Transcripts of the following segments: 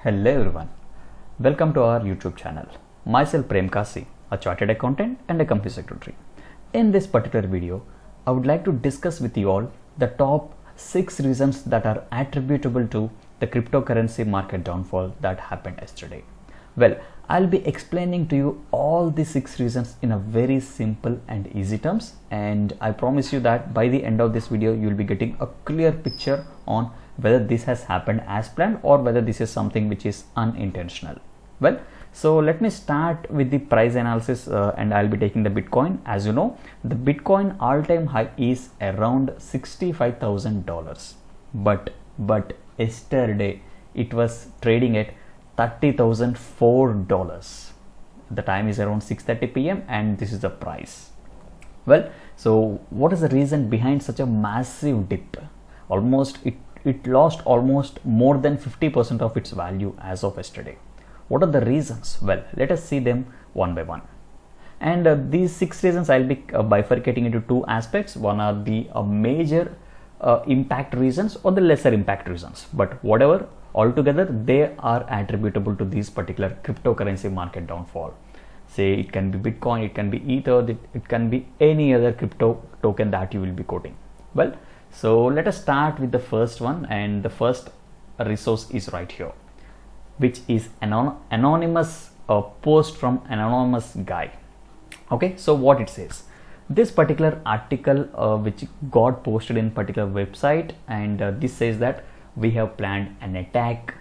Hello everyone, welcome to our YouTube channel. Myself Prem Kasi, a chartered accountant and a company secretary. In this particular video, I would like to discuss with you all the top 6 reasons that are attributable to the cryptocurrency market downfall that happened yesterday. Well, I'll be explaining to you all the 6 reasons in a very simple and easy terms, and I promise you that by the end of this video you will be getting a clear picture on whether this has happened as planned or whether this is something which is unintentional. Well, so let me start with the price analysis and I'll be taking the Bitcoin. As you know, the Bitcoin all-time high is around $65,000, but yesterday it was trading at $30,004. The time is around 6:30 p.m. and this is the price. Well, so what is the reason behind such a massive dip? It lost almost more than 50% of its value as of yesterday. What are the reasons? Well, let us see them one by one. And these 6 reasons I'll be bifurcating into 2 aspects. One are the major impact reasons or the lesser impact reasons, but whatever, altogether they are attributable to this particular cryptocurrency market downfall. Say it can be Bitcoin, it can be Ether, it can be any other crypto token that you will be quoting. Well, so let us start with the first one, and the first resource is right here, which is anonymous post from an anonymous guy. Okay, so what it says, this particular article which got posted in particular website, and this says that we have planned an attack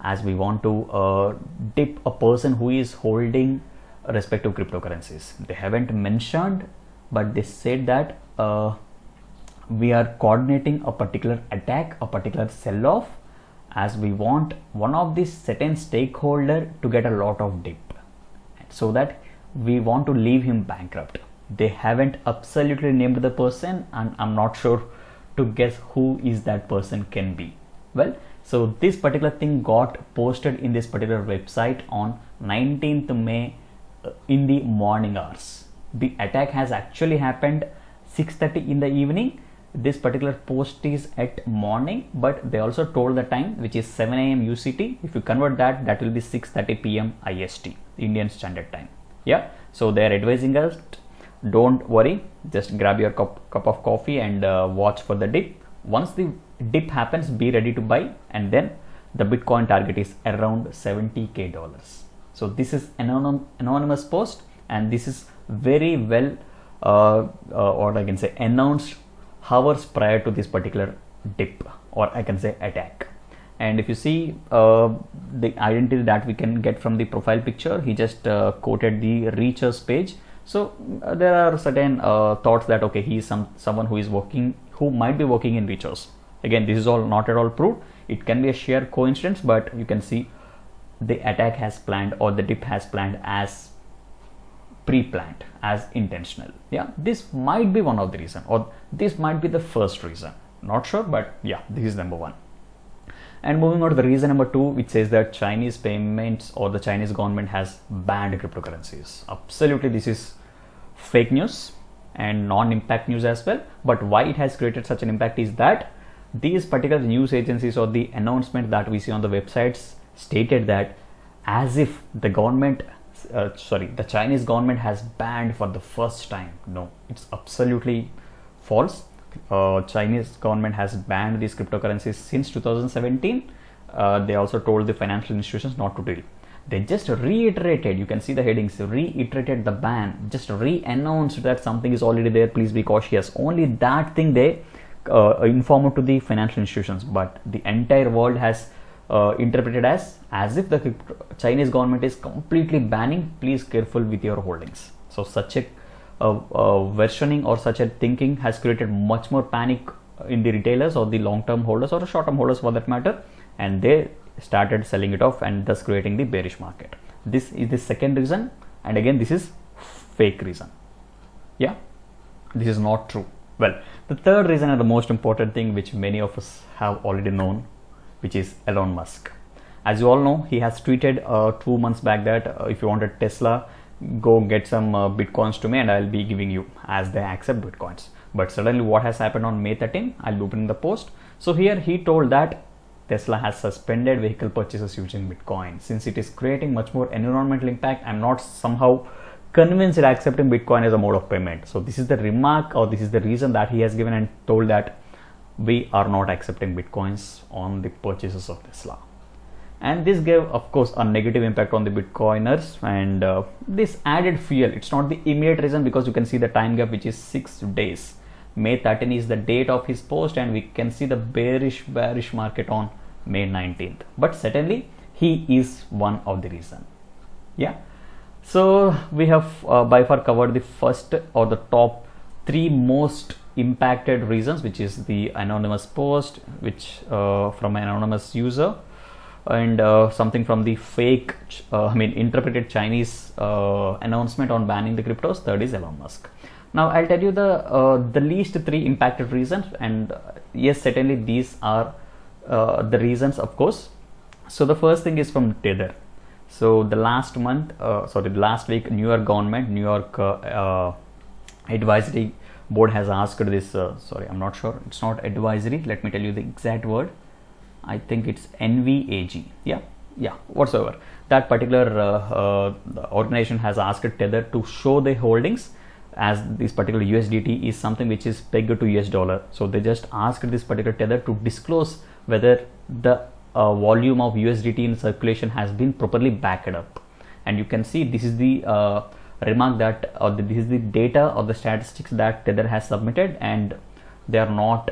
as we want to dip a person who is holding respective cryptocurrencies. They haven't mentioned, but they said that we are coordinating a particular attack, a particular sell-off, as we want one of these certain stakeholder to get a lot of dip, so that we want to leave him bankrupt. They haven't absolutely named the person, and I'm not sure to guess who is that person can be. Well, so this particular thing got posted in this particular website on 19th May in the morning hours. The attack has actually happened 6:30 in the evening. This particular post is at morning, but they also told the time, which is 7 a.m. UCT. If you convert that, that will be 6:30 p.m. IST, Indian Standard Time. Yeah, so they are advising us, don't worry, just grab your cup of coffee and watch for the dip. Once the dip happens, be ready to buy, and then the Bitcoin target is around $70,000. So this is anonymous post, and this is very well or I can say announced hours prior to this particular dip, or I can say attack. And if you see the identity that we can get from the profile picture, he just quoted the Reachers page. So there are certain thoughts that okay, he is someone who might be working in Reachers. Again, this is all not at all proved. It can be a sheer coincidence, but you can see the attack has planned, or the dip has planned as pre-planned, as intentional. Yeah, this might be one of the reason, or this might be the first reason. Not sure, but yeah, this is number 1. And moving on to the reason number 2, which says that Chinese payments or the Chinese government has banned cryptocurrencies. Absolutely, this is fake news and non-impact news as well. But why it has created such an impact is that these particular news agencies or the announcement that we see on the websites stated that as if the government the Chinese government has banned for the first time. No, it's absolutely false. Chinese government has banned these cryptocurrencies since 2017. They also told the financial institutions not to deal. They just reiterated, you can see the headings, reiterated the ban, just re-announced that something is already there, please be cautious. Only that thing they informed to the financial institutions, but the entire world has interpreted as if the Chinese government is completely banning, please careful with your holdings. So such a versioning or such a thinking has created much more panic in the retailers or the long-term holders or short-term holders for that matter, and they started selling it off and thus creating the bearish market. This is the second reason, and again this is fake reason. Yeah, this is not true. Well, the third reason and the most important thing, which many of us have already known, which is Elon Musk. As you all know, he has tweeted 2 months back that if you want a Tesla, go get some bitcoins to me and I'll be giving you, as they accept bitcoins. But suddenly what has happened on May 13, I'll be opening the post. So here he told that Tesla has suspended vehicle purchases using Bitcoin since it is creating much more environmental impact. I'm not somehow convinced that accepting Bitcoin as a mode of payment. So this is the remark, or this is the reason that he has given and told that we are not accepting Bitcoins on the purchases of Tesla. And this gave, of course, a negative impact on the Bitcoiners, and this added fuel. It's not the immediate reason, because you can see the time gap, which is 6 days. May 13 is the date of his post, and we can see the bearish market on May 19th. But certainly he is one of the reason. Yeah. So we have by far covered the first or the top 3 most impacted reasons, which is the anonymous post, which from an anonymous user, and something from the fake, interpreted Chinese announcement on banning the cryptos. Third is Elon Musk. Now I'll tell you the least 3 impacted reasons, and yes, certainly these are the reasons, of course. So the first thing is from Tether. So the last week, New York government, New York advisory board has asked this. I'm not sure. It's not advisory. Let me tell you the exact word. I think it's NVAG. Yeah, whatsoever. That particular organization has asked Tether to show their holdings, as this particular USDT is something which is pegged to US dollar. So they just asked this particular Tether to disclose whether the volume of USDT in circulation has been properly backed up. And you can see this is the remark that this is the data or the statistics that Tether has submitted, and they are not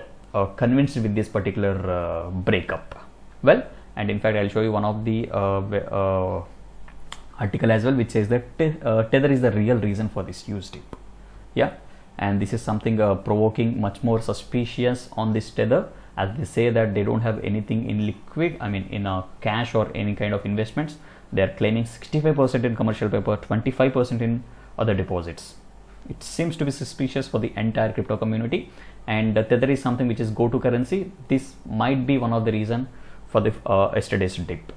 convinced with this particular breakup. Well, and in fact I'll show you one of the article as well, which says that Tether is the real reason for this huge dip. Yeah, and this is something provoking much more suspicious on this Tether, as they say that they don't have anything in liquid, in cash or any kind of investments. They are claiming 65% in commercial paper, 25% in other deposits. It seems to be suspicious for the entire crypto community, and Tether is something which is go-to currency. This might be one of the reason for the yesterday's dip.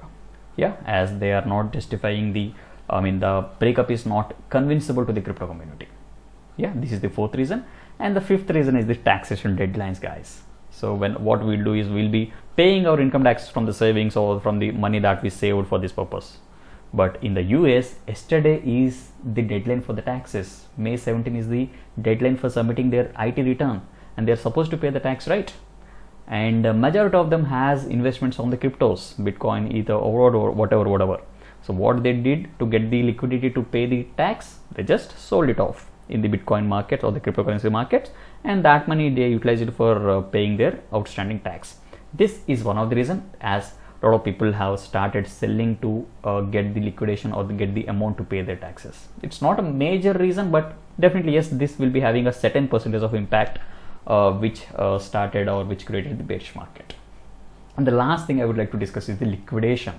Yeah, as they are not justifying the breakup is not convincible to the crypto community. Yeah, this is the 4th reason. And the 5th reason is the taxation deadlines, guys. So what we'll do is we'll be paying our income tax from the savings or from the money that we saved for this purpose. But in the US, yesterday is the deadline for the taxes. May 17 is the deadline for submitting their IT return, and they're supposed to pay the tax, right? And majority of them has investments on the cryptos, Bitcoin, Ether, or whatever. So what they did to get the liquidity to pay the tax, they just sold it off in the Bitcoin market or the cryptocurrency markets, and that money they utilized it for paying their outstanding tax. This is one of the reasons, as a lot of people have started selling to get the liquidation or get the amount to pay their taxes. It's not a major reason, but definitely yes, this will be having a certain percentage of impact which started or which created the bearish market. And the last thing I would like to discuss is the liquidation.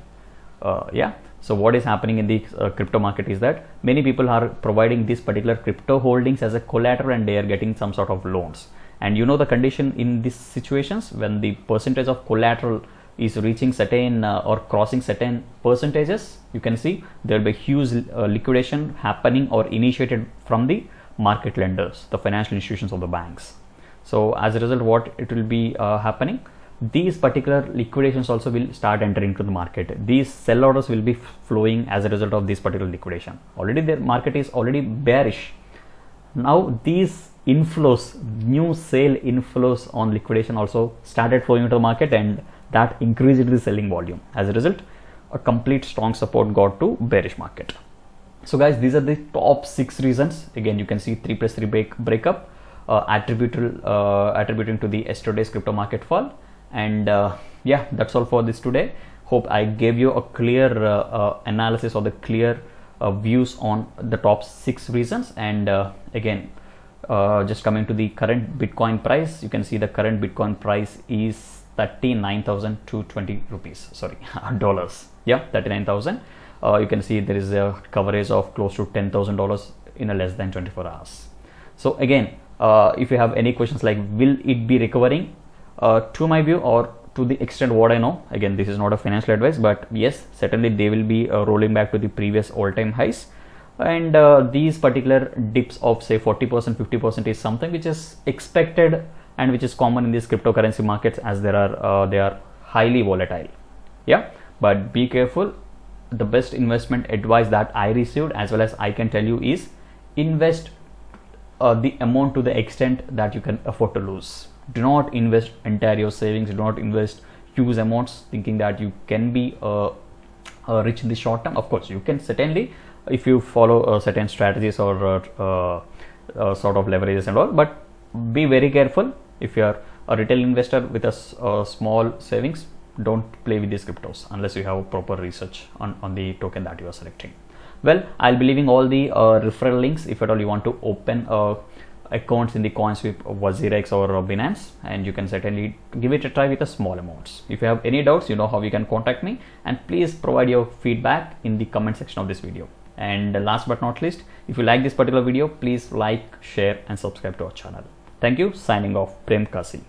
So what is happening in the crypto market is that many people are providing this particular crypto holdings as a collateral, and they are getting some sort of loans. And you know the condition in these situations, when the percentage of collateral is reaching certain or crossing certain percentages, you can see there will be huge liquidation happening or initiated from the market lenders, the financial institutions of the banks. So as a result, what it will be happening, these particular liquidations also will start entering into the market. These sell orders will be flowing as a result of this particular liquidation. Already their market is already bearish. Now these inflows, new sale inflows on liquidation also started flowing into the market, and that increased the selling volume. As a result, a complete strong support got to bearish market. So guys, these are the top 6 reasons. Again, you can see 3+3 breakup attributing to the yesterday's crypto market fall. And yeah, that's all for this today. Hope I gave you a clear analysis or the clear views on the top 6 reasons. And again, just coming to the current Bitcoin price, you can see the current Bitcoin price is 39,220 rupees, sorry, dollars. Yeah, 39,000. You can see there is a coverage of close to $10,000 in a less than 24 hours. So again, if you have any questions like will it be recovering, to my view or to the extent what I know, again this is not a financial advice, but yes, certainly they will be rolling back to the previous all-time highs. And these particular dips of say 40%, 50% is something which is expected and which is common in these cryptocurrency markets, as they are highly volatile. Yeah, but be careful. The best investment advice that I received as well as I can tell you is invest the amount to the extent that you can afford to lose. Do not invest entire your savings. Do not invest huge amounts thinking that you can be rich in the short term. Of course, you can certainly if you follow certain strategies or sort of leverages and all, but be very careful. If you are a retail investor with a small savings, don't play with these cryptos unless you have proper research on the token that you are selecting. Well, I'll be leaving all the referral links if at all you want to open accounts in the CoinSweep, WazirX or Binance, and you can certainly give it a try with a small amounts. If you have any doubts, you know how you can contact me, and please provide your feedback in the comment section of this video. And last but not least, if you like this particular video, please like, share and subscribe to our channel. Thank you. Signing off, Prem Kasi.